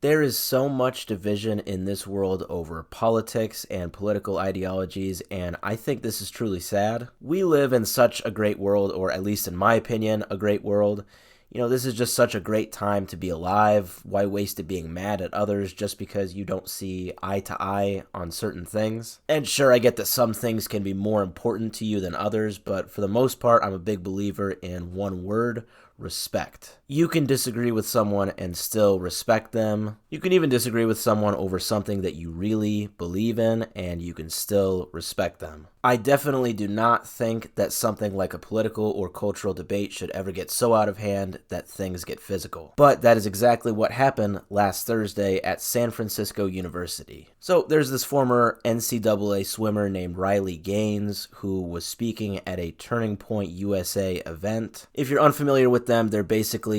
There is so much division in this world over politics and political ideologies, and I think this is truly sad. We live in such a great world, or at least in my opinion, a great world. This is just such a great time to be alive. Why waste it being mad at others just because you don't see eye to eye on certain things? And sure, I get that some things can be more important to you than others, but for the most part, I'm a big believer in one word: respect. You can disagree with someone and still respect them. You can even disagree with someone over something that you really believe in, and you can still respect them. I definitely do not think that something like a political or cultural debate should ever get so out of hand that things get physical. But that is exactly what happened last Thursday at San Francisco University. So there's this former NCAA swimmer named Riley Gaines who was speaking at a Turning Point USA event. If you're unfamiliar with them, they're basically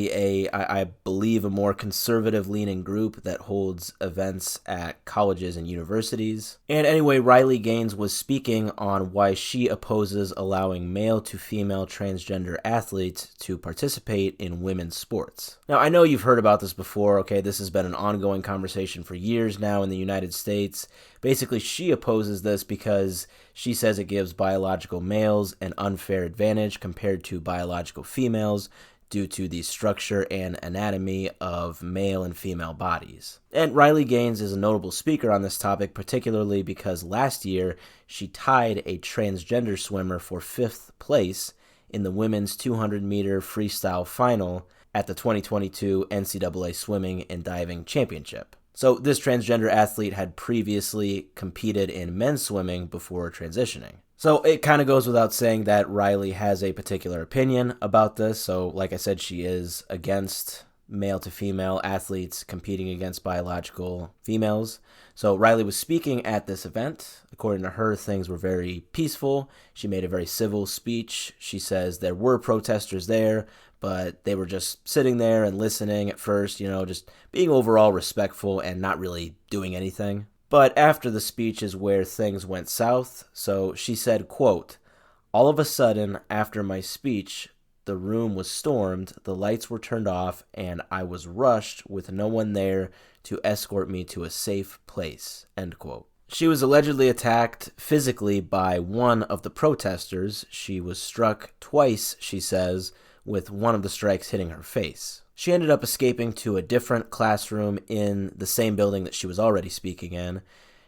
I believe, a more conservative-leaning group that holds events at colleges and universities. And anyway, Riley Gaines was speaking on why she opposes allowing male-to-female transgender athletes to participate in women's sports. Now, I know you've heard about this before, okay? This has been an ongoing conversation for years now in the United States. Basically, she opposes this because she says it gives biological males an unfair advantage compared to biological females due to the structure and anatomy of male and female bodies. And Riley Gaines is a notable speaker on this topic, particularly because last year she tied a transgender swimmer for 5th place in the women's 200-meter freestyle final at the 2022 NCAA Swimming and Diving Championship. So this transgender athlete had previously competed in men's swimming before transitioning. So it kind of goes without saying that Riley has a particular opinion about this. So like I said, she is against male to female athletes competing against biological females. So Riley was speaking at this event. According to her, things were very peaceful. She made a very civil speech. She says there were protesters there, but they were just sitting there and listening at first, just being overall respectful and not really doing anything. But after the speech is where things went south. So she said, quote, "All of a sudden, after my speech, the room was stormed, the lights were turned off, and I was rushed with no one there to escort me to a safe place," end quote. She was allegedly attacked physically by one of the protesters. She was struck twice, she says, with one of the strikes hitting her face. She ended up escaping to a different classroom in the same building that she was already speaking in.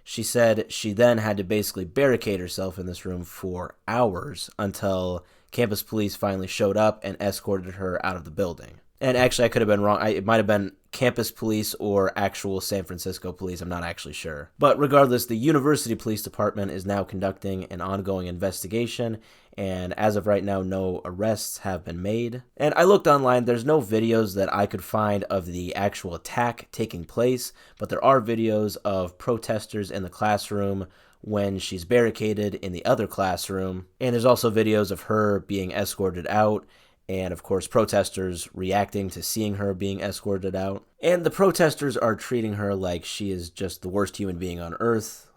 She said she then had to basically barricade herself in this room for hours until campus police finally showed up and escorted her out of the building. And actually, I could have been wrong. It might have been campus police or actual San Francisco police. I'm not actually sure. But regardless, the University Police Department is now conducting an ongoing investigation, and as of right now, no arrests have been made. And I looked online. There's no videos that I could find of the actual attack taking place, but there are videos of protesters in the classroom when she's barricaded in the other classroom. And there's also videos of her being escorted out, and of course protesters reacting to seeing her being escorted out. And the protesters are treating her like she is just the worst human being on earth,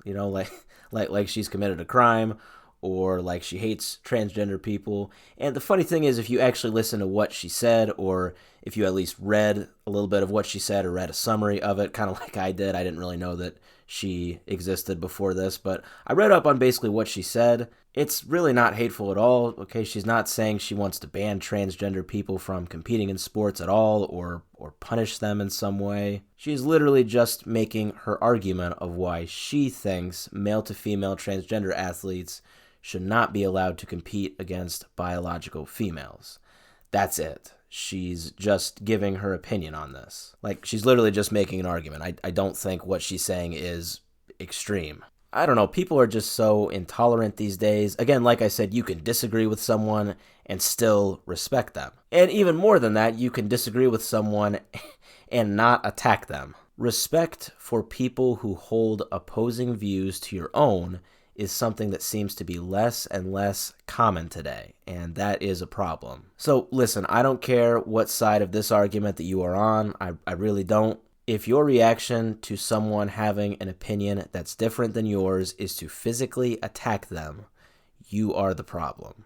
like she's committed a crime, or like she hates transgender people. And the funny thing is, if you actually listen to what she said, or if you at least read a little bit of what she said or read a summary of it, kind of like I did, I didn't really know that she existed before this, but I read up on basically what she said. It's really not hateful at all, okay? She's not saying she wants to ban transgender people from competing in sports at all, or punish them in some way. She's literally just making her argument of why she thinks male-to-female transgender athletes should not be allowed to compete against biological females. That's it. She's just giving her opinion on this. Like, she's literally just making an argument. I don't think what she's saying is extreme. I don't know, people are just so intolerant these days. Again, like I said, you can disagree with someone and still respect them. And even more than that, you can disagree with someone and not attack them. Respect for people who hold opposing views to your own is something that seems to be less and less common today, and that is a problem. So listen, I don't care what side of this argument that you are on. I really don't. If your reaction to someone having an opinion that's different than yours is to physically attack them, you are the problem.